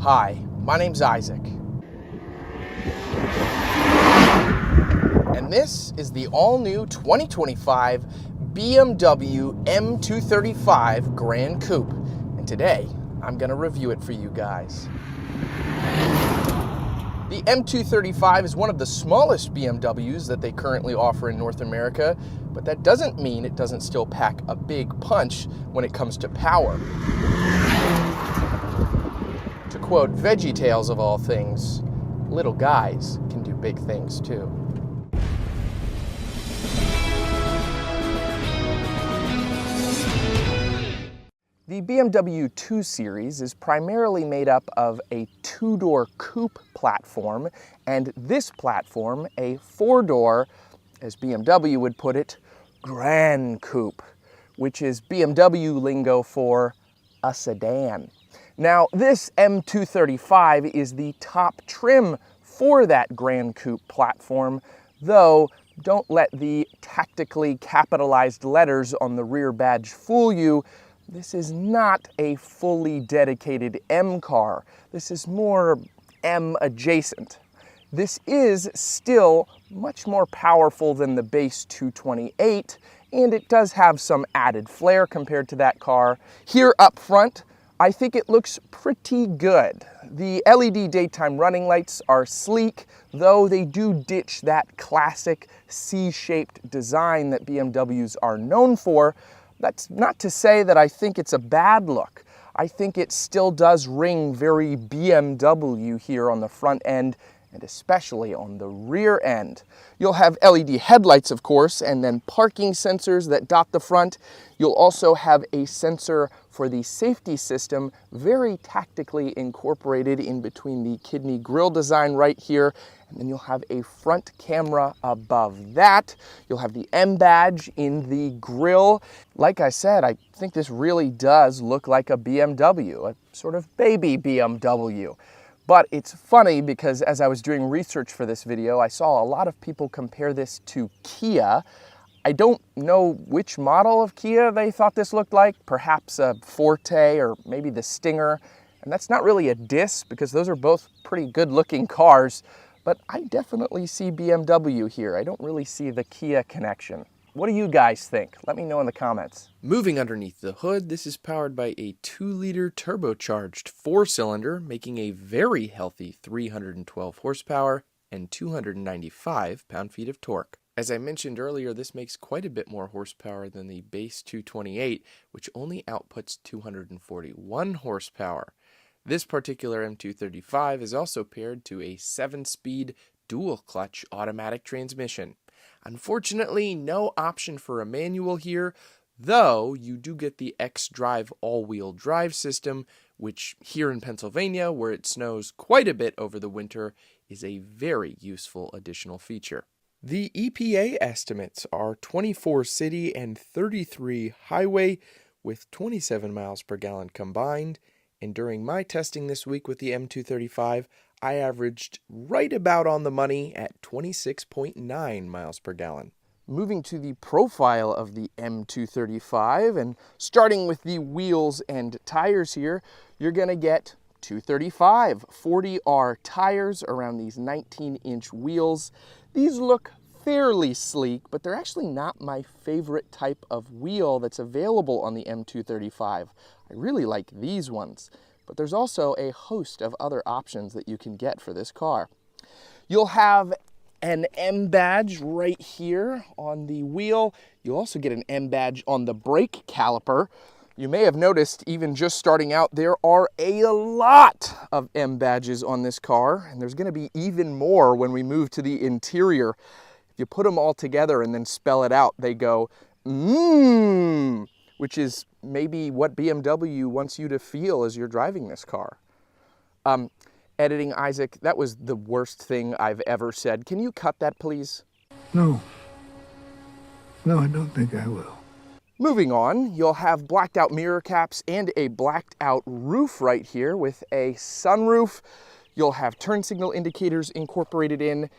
Hi, my name's Isaac. And this is the all-new 2025 BMW M235 Gran Coupe. And today, I'm gonna review it for you guys. The M235 is one of the smallest BMWs that they currently offer in North America, but that doesn't mean it doesn't still pack a big punch when it comes to power. To quote VeggieTales of all things, little guys can do big things too. The BMW 2 Series is primarily made up of a two-door coupe platform, and this platform a four-door, as BMW would put it, Gran Coupe, which is BMW lingo for a sedan. Now, this M235 is the top trim for that Gran Coupe platform, though don't let the tactically capitalized letters on the rear badge fool you. This is not a fully dedicated M car. This is more M adjacent. This is still much more powerful than the base 228, and it does have some added flair compared to that car. Here up front, I think it looks pretty good. The LED daytime running lights are sleek, though they do ditch that classic C-shaped design that BMWs are known for. That's not to say that I think it's a bad look. I think it still does ring very BMW here on the front end, and especially on the rear end. You'll have LED headlights, of course, and then parking sensors that dot the front. You'll also have a sensor for the safety system, very tactically incorporated in between the kidney grille design right here. And then you'll have a front camera above that. You'll have the M badge in the grille. Like I said, I think this really does look like a BMW, a sort of baby BMW. But it's funny because as I was doing research for this video, I saw a lot of people compare this to Kia. I don't know which model of Kia they thought this looked like, perhaps a Forte or maybe the Stinger. And that's not really a diss because those are both pretty good looking cars, but I definitely see BMW here. I don't really see the Kia connection. What do you guys think? Let me know in the comments. Moving underneath the hood, this is powered by a 2-liter turbocharged 4-cylinder, making a very healthy 312 horsepower and 295 pound-feet of torque. As I mentioned earlier, this makes quite a bit more horsepower than the base 228, which only outputs 241 horsepower. This particular M235 is also paired to a 7-speed dual-clutch automatic transmission. Unfortunately, no option for a manual here, though you do get the X-Drive all-wheel drive system, which here in Pennsylvania, where it snows quite a bit over the winter, is a very useful additional feature. The EPA estimates are 24 city and 33 highway with 27 miles per gallon combined, and during my testing this week with the M235, I averaged right about on the money at 26.9 miles per gallon. Moving to the profile of the M235 and starting with the wheels and tires here, you're gonna get 235 40R tires around these 19-inch wheels. These look fairly sleek, but they're actually not my favorite type of wheel that's available on the M235. I really like these ones. But there's also a host of other options that you can get for this car. You'll have an M badge right here on the wheel. You'll also get an M badge on the brake caliper. You may have noticed, even just starting out, there are a lot of M badges on this car, and there's gonna be even more when we move to the interior. If you put them all together and then spell it out, they go, mmm, which is maybe what BMW wants you to feel as you're driving this car. Editing, Isaac, that was the worst thing I've ever said. Can you cut that, please? No, I don't think I will. Moving on, you'll have blacked out mirror caps and a blacked out roof right here with a sunroof. You'll have turn signal indicators incorporated in,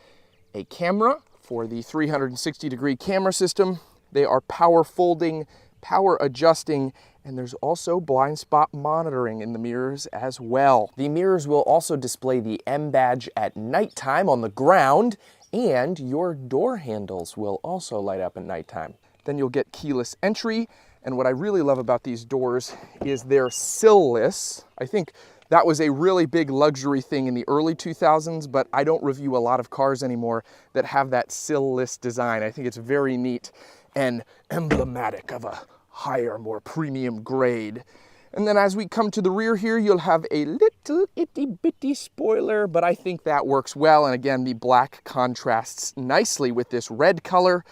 a camera for the 360-degree camera system. They are power folding power adjusting, and there's also blind spot monitoring in the mirrors as well. The mirrors will also display the M badge at nighttime on the ground, and your door handles will also light up at nighttime. Then you'll get keyless entry, and what I really love about these doors is they're sill-less. I think that was a really big luxury thing in the early 2000s, but I don't review a lot of cars anymore that have that sill-less design. I think it's very neat and emblematic of a higher, more premium grade. And then as we come to the rear here, you'll have a little itty bitty spoiler, but I think that works well. And again, the black contrasts nicely with this red color.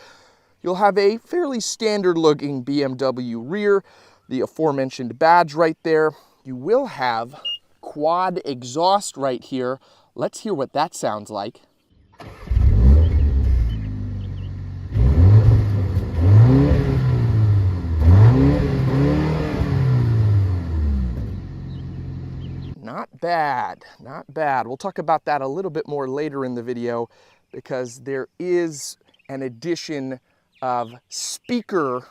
You'll have a fairly standard looking BMW rear, the aforementioned badge right there. You will have quad exhaust right here. Let's hear what that sounds like. Not bad, not bad. We'll talk about that a little bit more later in the video because there is an addition of speaker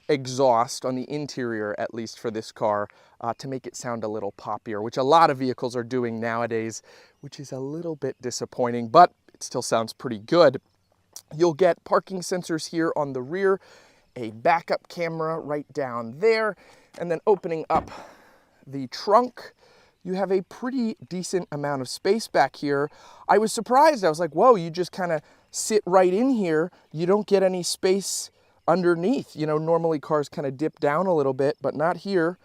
exhaust on the interior, at least for this car, to make it sound a little poppier, which a lot of vehicles are doing nowadays, which is a little bit disappointing, but it still sounds pretty good. You'll get parking sensors here on the rear, a backup camera right down there, and then opening up the trunk, you have a pretty decent amount of space back here. I was surprised. I was like, whoa, you just kind of sit right in here. You don't get any space underneath. You know, normally cars kind of dip down a little bit, but not here.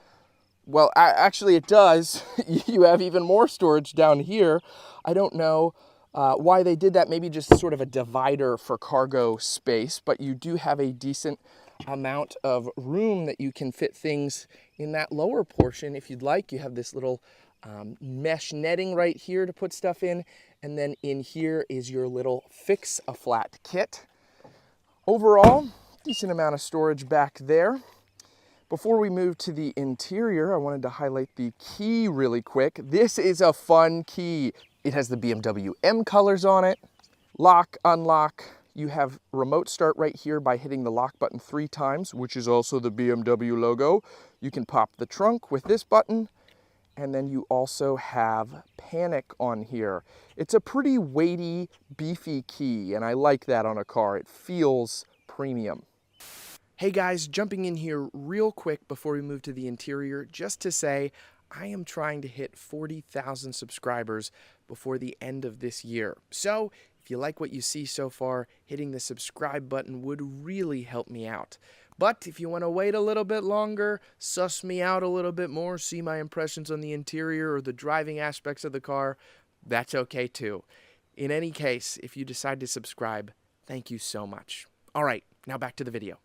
Well, actually it does. You have even more storage down here. I don't know why they did that. Maybe just sort of a divider for cargo space, but you do have a decent amount of room that you can fit things in that lower portion if you'd like. You have this little mesh netting right here to put stuff in, and then in here is your little fix-a-flat kit. Overall, decent amount of storage back there. Before we move to the interior, I wanted to highlight the key really quick. This is a fun key. It has the BMW M colors on it. Lock, unlock. You have remote start right here by hitting the lock button 3 times, which is also the BMW logo. You can pop the trunk with this button, and then you also have panic on here. It's a pretty weighty, beefy key, and I like that on a car. It feels premium. Hey guys, jumping in here real quick before we move to the interior, just to say I am trying to hit 40,000 subscribers before the end of this year. So if you like what you see so far, hitting the subscribe button would really help me out. But if you want to wait a little bit longer, suss me out a little bit more, see my impressions on the interior or the driving aspects of the car, that's okay too. In any case, if you decide to subscribe, thank you so much. All right, now back to the video.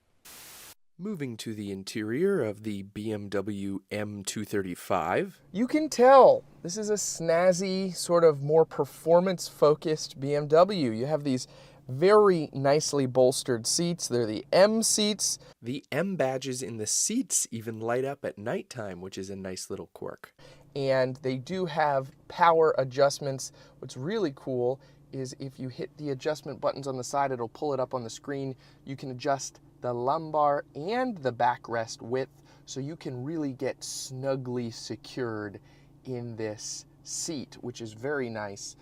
Moving to the interior of the BMW M235. You can tell this is a snazzy, sort of more performance-focused BMW. You have these very nicely bolstered seats. They're the M seats. The M badges in the seats even light up at nighttime, which is a nice little quirk. And they do have power adjustments. What's really cool is if you hit the adjustment buttons on the side, it'll pull it up on the screen. You can adjust the lumbar and the backrest width, so you can really get snugly secured in this seat, which is very nice.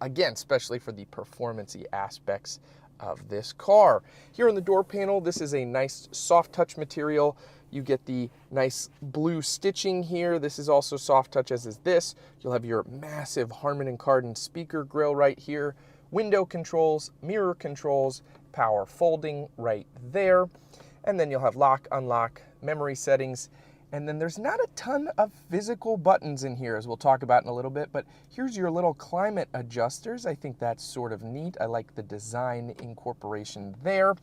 Again, especially for the performance-y aspects of this car. Here on the door panel, this is a nice soft touch material. You get the nice blue stitching here. This is also soft touch, as is this. You'll have your massive Harman Kardon speaker grille right here. Window controls, mirror controls, power folding right there. And then you'll have lock, unlock, memory settings. And then there's not a ton of physical buttons in here, as we'll talk about in a little bit, but here's your little climate adjusters. I think that's sort of neat. I like the design incorporation there.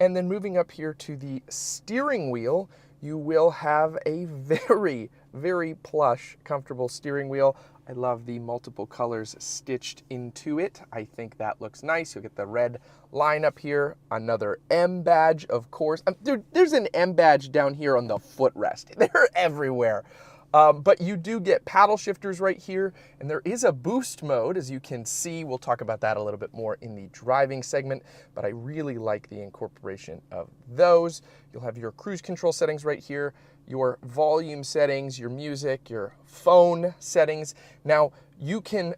And then moving up here to the steering wheel, you will have a very, very plush, comfortable steering wheel. I love the multiple colors stitched into it. I think that looks nice. You'll get the red line up here, another M badge, of course. There's an M badge down here on the footrest. They're everywhere. But you do get paddle shifters right here, and there is a boost mode, as you can see. We'll talk about that a little bit more in the driving segment, but I really like the incorporation of those. You'll have your cruise control settings right here, your volume settings, your music, your phone settings. Now, you can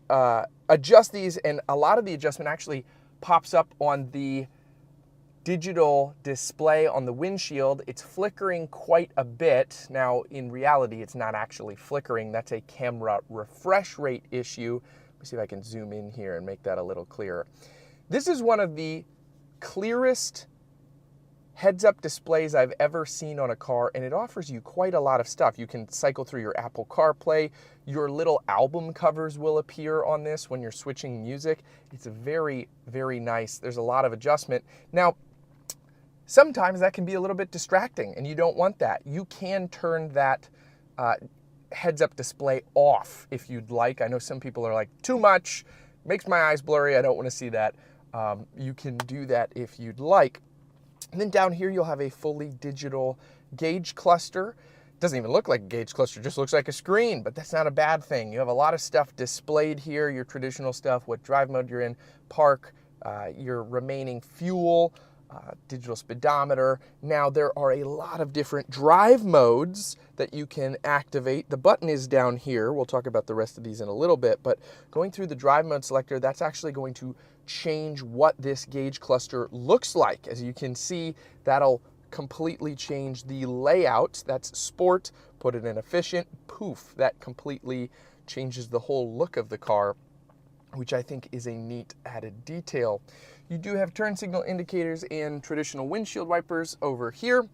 adjust these, and a lot of the adjustment actually pops up on the digital display on the windshield. It's flickering quite a bit. Now, in reality, it's not actually flickering. That's a camera refresh rate issue. Let me see if I can zoom in here and make that a little clearer. This is one of the clearest heads-up displays I've ever seen on a car, and it offers you quite a lot of stuff. You can cycle through your Apple CarPlay. Your little album covers will appear on this when you're switching music. It's very, very nice. There's a lot of adjustment. Now, sometimes that can be a little bit distracting, and you don't want that. You can turn that heads-up display off if you'd like. I know some people are like, too much, makes my eyes blurry, I don't want to see that. You can do that if you'd like. And then down here, you'll have a fully digital gauge cluster. Doesn't even look like a gauge cluster, just looks like a screen, but that's not a bad thing. You have a lot of stuff displayed here, your traditional stuff, what drive mode you're in, park, your remaining fuel, digital speedometer. Now, there are a lot of different drive modes that you can activate. The button is down here. We'll talk about the rest of these in a little bit, but going through the drive mode selector, that's actually going to change what this gauge cluster looks like. As you can see, that'll completely change the layout. That's sport, put it in efficient, poof, that completely changes the whole look of the car, which I think is a neat added detail. You do have turn signal indicators and traditional windshield wipers over here.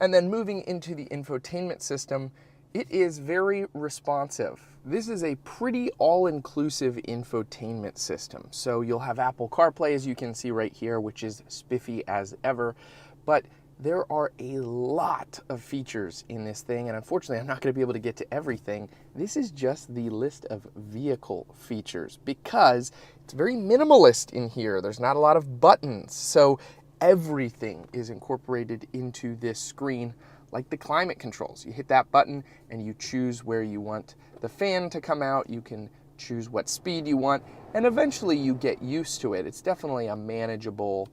And then moving into the infotainment system, it is very responsive. This is a pretty all-inclusive infotainment system. So you'll have Apple CarPlay, as you can see right here, which is spiffy as ever. But there are a lot of features in this thing, and unfortunately, I'm not going to be able to get to everything. This is just the list of vehicle features because it's very minimalist in here. There's not a lot of buttons, so everything is incorporated into this screen, like the climate controls. You hit that button and you choose where you want the fan to come out. You can choose what speed you want, and eventually you get used to it. It's definitely a manageable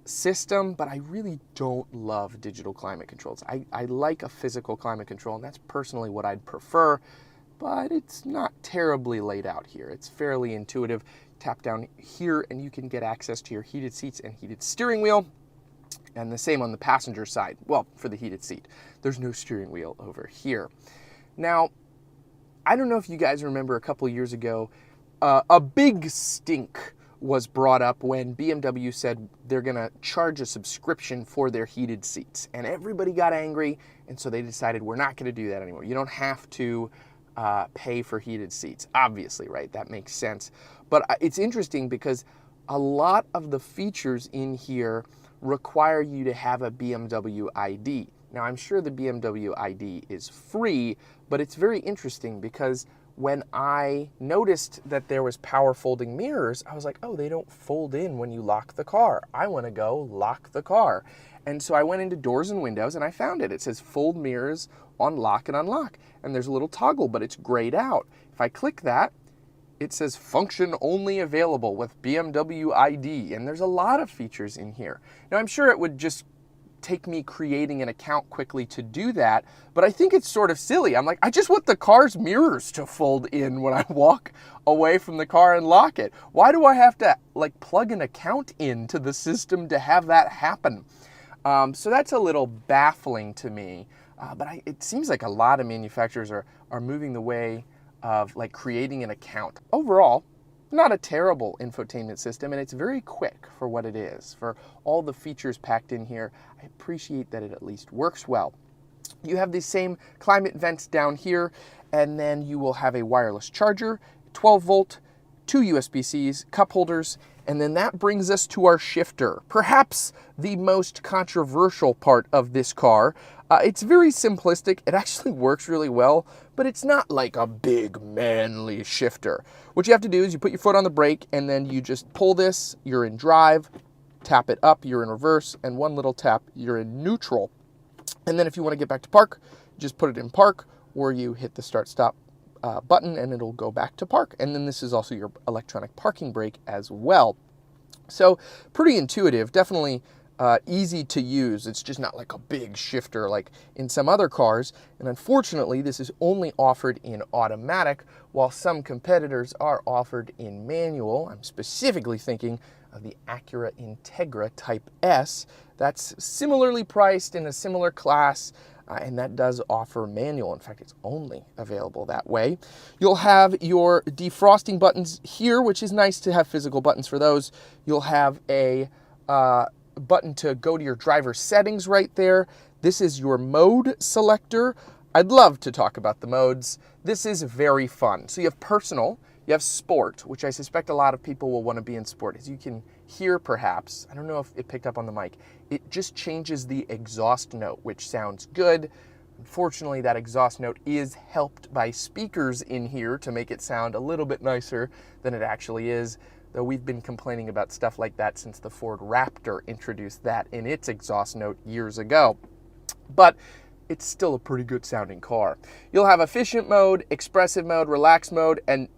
system, but I really don't love digital climate controls. I like a physical climate control, and that's personally what I'd prefer, but it's not terribly laid out here. It's fairly intuitive. Tap down here and you can get access to your heated seats and heated steering wheel, and the same on the passenger side. Well, for the heated seat, there's no steering wheel over here. Now, I don't know if you guys remember a couple years ago, a big stink was brought up when BMW said they're gonna charge a subscription for their heated seats. And everybody got angry, and so they decided we're not gonna do that anymore. You don't have to pay for heated seats, obviously, right? That makes sense. But it's interesting because a lot of the features in here require you to have a BMW ID. Now, I'm sure the BMW ID is free, but it's very interesting because when I noticed that there was power folding mirrors, I was like, oh, they don't fold in when you lock the car. I want to go lock the car. And so I went into doors and windows and I found it. It says fold mirrors on lock and unlock. And there's a little toggle, but it's grayed out. If I click that, it says function only available with BMW ID. And there's a lot of features in here. Now, I'm sure it would just take me creating an account quickly to do that, but I think it's sort of silly. I'm like, I just want the car's mirrors to fold in when I walk away from the car and lock it. Why do I have to like plug an account into the system to have that happen? So that's a little baffling to me, but it seems like a lot of manufacturers are moving the way of like creating an account. Overall, not a terrible infotainment system, and it's very quick for what it is. For all the features packed in here, I appreciate that it at least works well. You have the same climate vents down here, and then you will have a wireless charger, 12 volt, 2 USB-Cs, cup holders, and then that brings us to our shifter, perhaps the most controversial part of this car. It's very simplistic. It actually works really well, but it's not like a big manly shifter. What you have to do is you put your foot on the brake and then you just pull this, you're in drive, tap it up, you're in reverse, and one little tap, you're in neutral. And then if you want to get back to park, just put it in park, or you hit the start-stop button and it'll go back to park. And then this is also your electronic parking brake as well. So pretty intuitive, definitely easy to use. It's just not like a big shifter like in some other cars. And unfortunately, this is only offered in automatic, while some competitors are offered in manual. I'm specifically thinking of the Acura Integra Type S. That's similarly priced in a similar class, and that does offer manual. In fact, it's only available that way. You'll have your defrosting buttons here, which is nice to have physical buttons for those. You'll have a button to go to your driver settings right there. This is your mode selector. I'd love to talk about the modes. This is very fun. So you have personal, you have sport, which I suspect a lot of people will want to be in sport. As you can hear perhaps, I don't know if it picked up on the mic, it just changes the exhaust note, which sounds good. Unfortunately, that exhaust note is helped by speakers in here to make it sound a little bit nicer than it actually is, though we've been complaining about stuff like that since the Ford Raptor introduced that in its exhaust note years ago. But it's still a pretty good sounding car. You'll have efficient mode, expressive mode, relaxed mode, and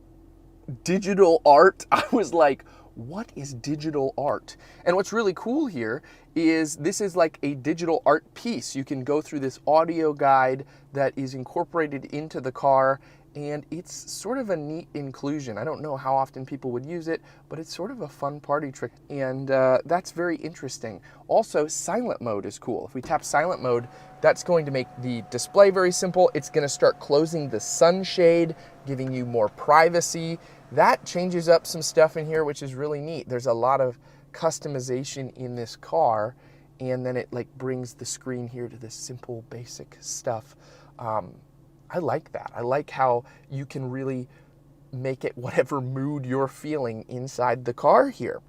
digital art. I was like, what is digital art? And what's really cool here is this is like a digital art piece. You can go through this audio guide that is incorporated into the car, and it's sort of a neat inclusion. I don't know how often people would use it, but it's sort of a fun party trick, and that's very interesting. Also, silent mode is cool. If we tap silent mode, that's going to make the display very simple. It's going to start closing the sunshade, giving you more privacy. That changes up some stuff in here, which is really neat. There's a lot of customization in this car, and then it like brings the screen here to this simple, basic stuff. I like that. I like how you can really make it whatever mood you're feeling inside the car here.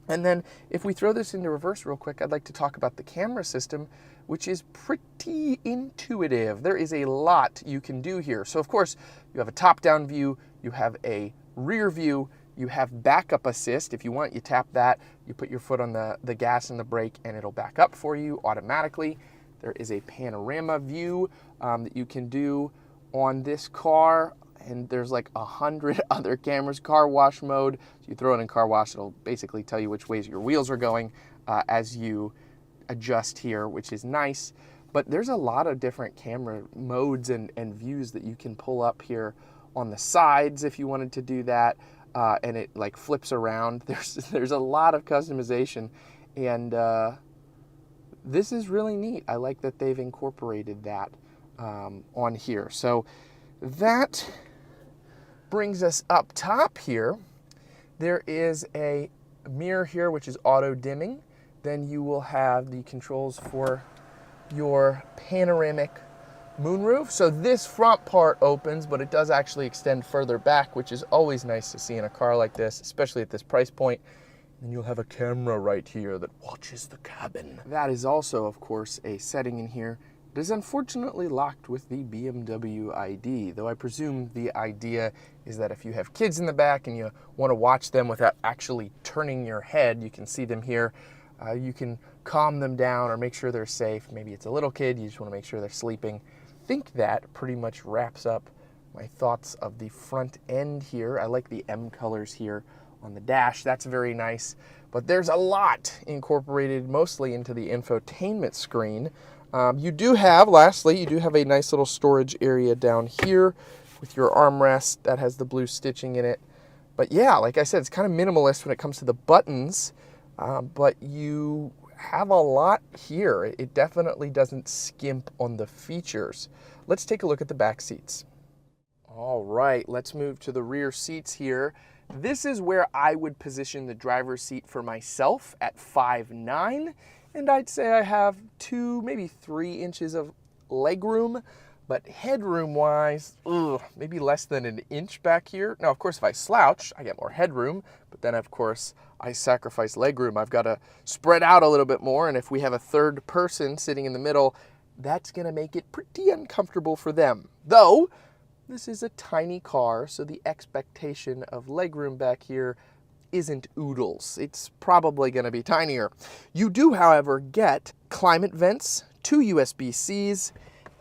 And then if we throw this into reverse real quick, I'd like to talk about the camera system, which is pretty intuitive. There is a lot you can do here. So of course, you have a top-down view, you have a rear view, you have backup assist. If you want, you tap that, you put your foot on the gas and the brake, and it'll back up for you automatically. There is a panorama view that you can do on this car, and there's like 100 other cameras. Car wash mode, so you throw it in car wash, it'll basically tell you which ways your wheels are going as you adjust here, which is nice. But there's a lot of different camera modes and views that you can pull up here on the sides if you wanted to do that, and it like flips around. There's a lot of customization, and this is really neat. I like that they've incorporated that on here. So that brings us up top here. There is a mirror here, which is auto dimming. Then you will have the controls for your panoramic moonroof. So this front part opens, but it does actually extend further back, which is always nice to see in a car like this, especially at this price point. And you'll have a camera right here that watches the cabin. That is also, of course, a setting in here. It is unfortunately locked with the BMW ID, though I presume the idea is that if you have kids in the back and you want to watch them without actually turning your head, you can see them here. You can calm them down or make sure they're safe. Maybe it's a little kid, you just want to make sure they're sleeping. I think that pretty much wraps up my thoughts of the front end here. I like the M colors here on the dash. That's very nice. But there's a lot incorporated mostly into the infotainment screen. You do have, lastly, you do have a nice little storage area down here with your armrest that has the blue stitching in it. But yeah, like I said, it's kind of minimalist when it comes to the buttons, but you have a lot here. It definitely doesn't skimp on the features. Let's take a look at the back seats. All right, let's move to the rear seats here. This is where I would position the driver's seat for myself at 5'9", and I'd say I have 2, maybe 3 inches of leg room, but headroom wise, maybe less than an inch back here. Now, of course, if I slouch, I get more headroom, but then of course, I sacrifice leg room. I've got to spread out a little bit more, and if we have a third person sitting in the middle, that's gonna make it pretty uncomfortable for them. Though, this is a tiny car, so the expectation of legroom back here isn't oodles. It's probably going to be tinier. You do, however, get climate vents, 2 USB-Cs,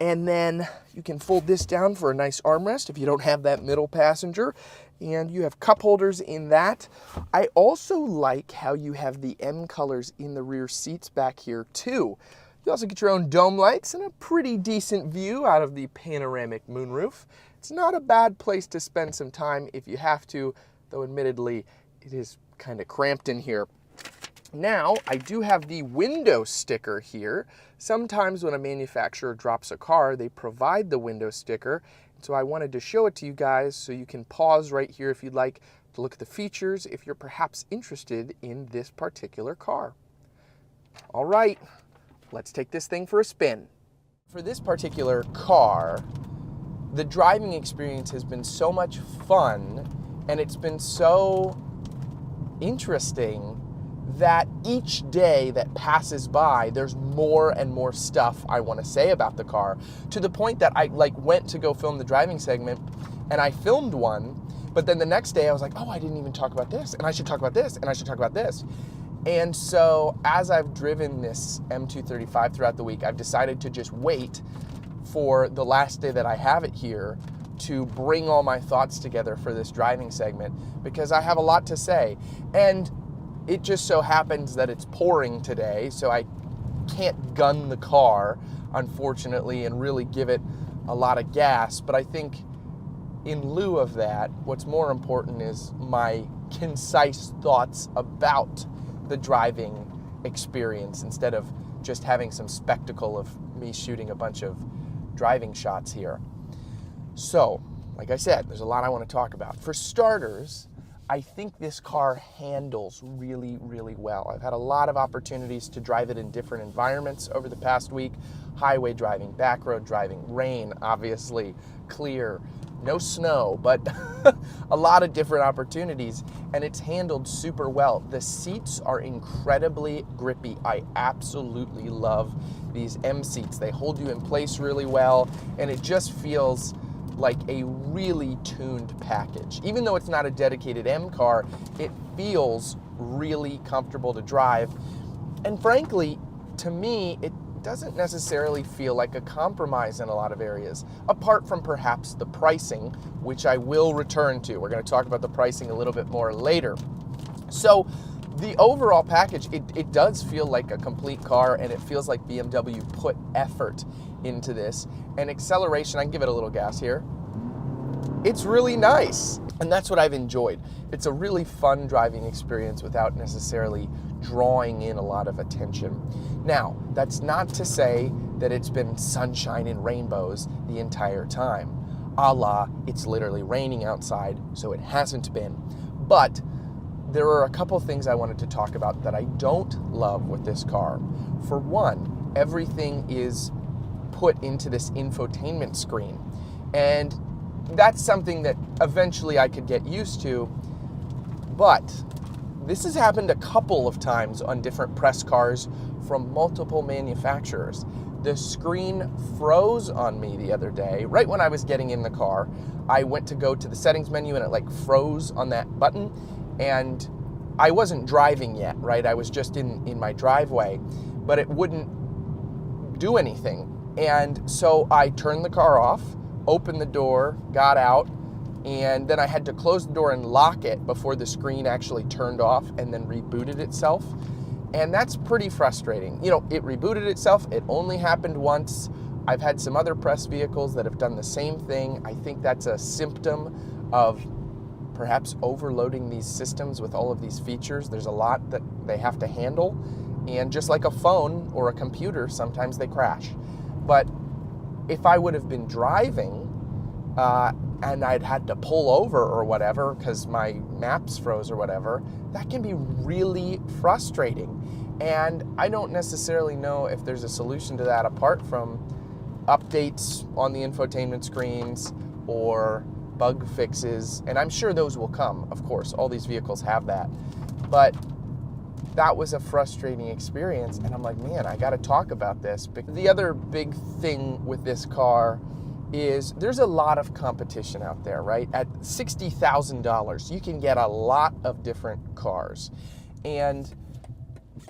And then you can fold this down for a nice armrest if you don't have that middle passenger. And you have cup holders in that. I also like how you have the M colors in the rear seats back here too. You also get your own dome lights and a pretty decent view out of the panoramic moonroof. It's not a bad place to spend some time if you have to, though admittedly it is kind of cramped in here. Now, I do have the window sticker here. Sometimes when a manufacturer drops a car, they provide the window sticker. So I wanted to show it to you guys so you can pause right here if you'd like to look at the features if you're perhaps interested in this particular car. All right, let's take this thing for a spin. For this particular car, the driving experience has been so much fun and it's been so interesting that each day that passes by, there's more and more stuff I want to say about the car, to the point that I went to go film the driving segment and I filmed one, but then the next day I was like, oh, I didn't even talk about this, and I should talk about this, and I should talk about this. And so as I've driven this M235 throughout the week, I've decided to just wait for the last day that I have it here to bring all my thoughts together for this driving segment, because I have a lot to say. And it just so happens that it's pouring today, so I can't gun the car, unfortunately, and really give it a lot of gas. But I think in lieu of that, what's more important is my concise thoughts about the driving experience instead of just having some spectacle of me shooting a bunch of driving shots here. So, like I said, there's a lot I want to talk about. For starters, I think this car handles really, really well. I've had a lot of opportunities to drive it in different environments over the past week. Highway driving, back road driving, rain, obviously, clear, no snow, but a lot of different opportunities, and it's handled super well. The seats are incredibly grippy. I absolutely love these M seats. They hold you in place really well, and it just feels like a really tuned package. Even though it's not a dedicated M car, it feels really comfortable to drive. And frankly, to me, it doesn't necessarily feel like a compromise in a lot of areas, apart from perhaps the pricing, which I will return to. We're going to talk about the pricing a little bit more later. So the overall package, it does feel like a complete car, and it feels like BMW put effort into this. And acceleration, I can give it a little gas here. It's really nice, and that's what I've enjoyed. It's a really fun driving experience without necessarily drawing in a lot of attention. Now, that's not to say that it's been sunshine and rainbows the entire time. A la, it's literally raining outside, so it hasn't been. But there are a couple things I wanted to talk about that I don't love with this car. For one, everything is put into this infotainment screen, and that's something that eventually I could get used to, but this has happened a couple of times on different press cars from multiple manufacturers. The screen froze on me the other day, right when I was getting in the car. I went to go to the settings menu and it froze on that button, and I wasn't driving yet, right? I was just in my driveway, but it wouldn't do anything. And so I turned the car off, opened the door, got out, and then I had to close the door and lock it before the screen actually turned off and then rebooted itself. And that's pretty frustrating. You know, it rebooted itself. It only happened once. I've had some other press vehicles that have done the same thing. I think that's a symptom of perhaps overloading these systems with all of these features. There's a lot that they have to handle. And just like a phone or a computer, sometimes they crash. But if I would have been driving and I'd had to pull over or whatever because my maps froze or whatever, that can be really frustrating. And I don't necessarily know if there's a solution to that apart from updates on the infotainment screens or bug fixes. And I'm sure those will come, of course. All these vehicles have that. But that was a frustrating experience, and I'm like, man, I got to talk about this. The other big thing with this car is there's a lot of competition out there, right? At $60,000, you can get a lot of different cars. And,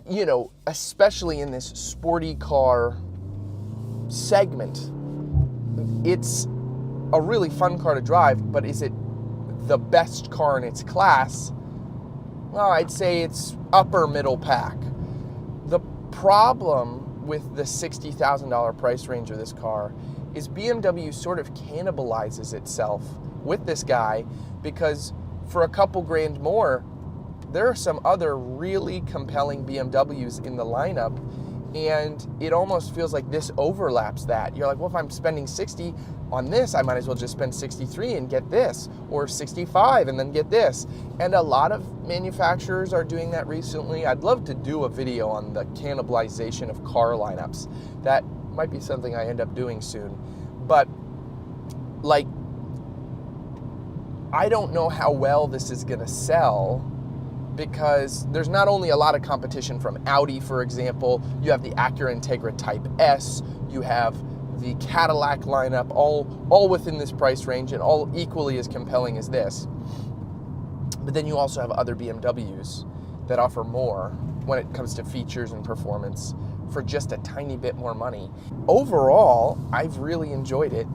you know, especially in this sporty car segment, it's a really fun car to drive, but is it the best car in its class? Well, I'd say it's upper middle pack. The problem with the $60,000 price range of this car is BMW sort of cannibalizes itself with this guy, because for a couple grand more, there are some other really compelling BMWs in the lineup, and it almost feels like this overlaps that. You're like, well, if I'm spending 60 on this, I might as well just spend 63 and get this, or 65 and then get this. And a lot of manufacturers are doing that recently. I'd love to do a video on the cannibalization of car lineups. That might be something I end up doing soon. But like, I don't know how well this is gonna sell, because there's not only a lot of competition from Audi, for example. You have the Acura Integra Type S, you have the Cadillac lineup, all within this price range and all equally as compelling as this. But then you also have other BMWs that offer more when it comes to features and performance for just a tiny bit more money. Overall, I've really enjoyed it.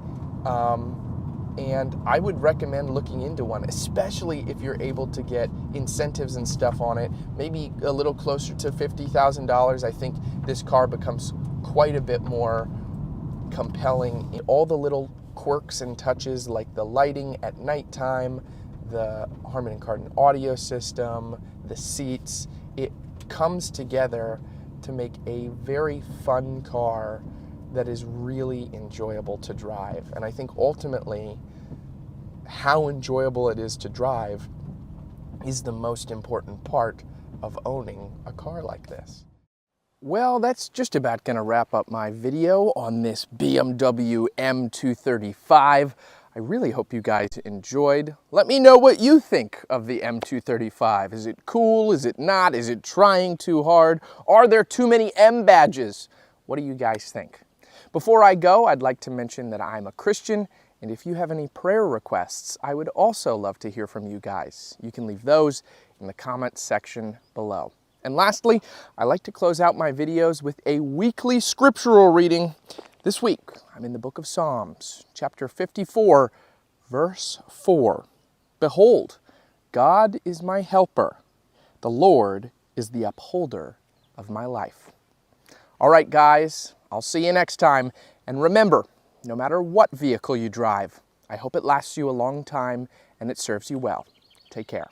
And I would recommend looking into one, especially if you're able to get incentives and stuff on it, maybe a little closer to $50,000. I think this car becomes quite a bit more compelling. All the little quirks and touches, like the lighting at nighttime, the Harman Kardon audio system, the seats, it comes together to make a very fun car that is really enjoyable to drive. And I think ultimately, how enjoyable it is to drive is the most important part of owning a car like this. Well, that's just about gonna wrap up my video on this BMW M235. I really hope you guys enjoyed. Let me know what you think of the M235. Is it cool? Is it not? Is it trying too hard? Are there too many M badges? What do you guys think? Before I go, I'd like to mention that I'm a Christian, and if you have any prayer requests, I would also love to hear from you guys. You can leave those in the comments section below. And lastly, I like to close out my videos with a weekly scriptural reading. This week, I'm in the book of Psalms, chapter 54, verse 4. Behold, God is my helper. The Lord is the upholder of my life. All right, guys, I'll see you next time. And remember, no matter what vehicle you drive, I hope it lasts you a long time and it serves you well. Take care.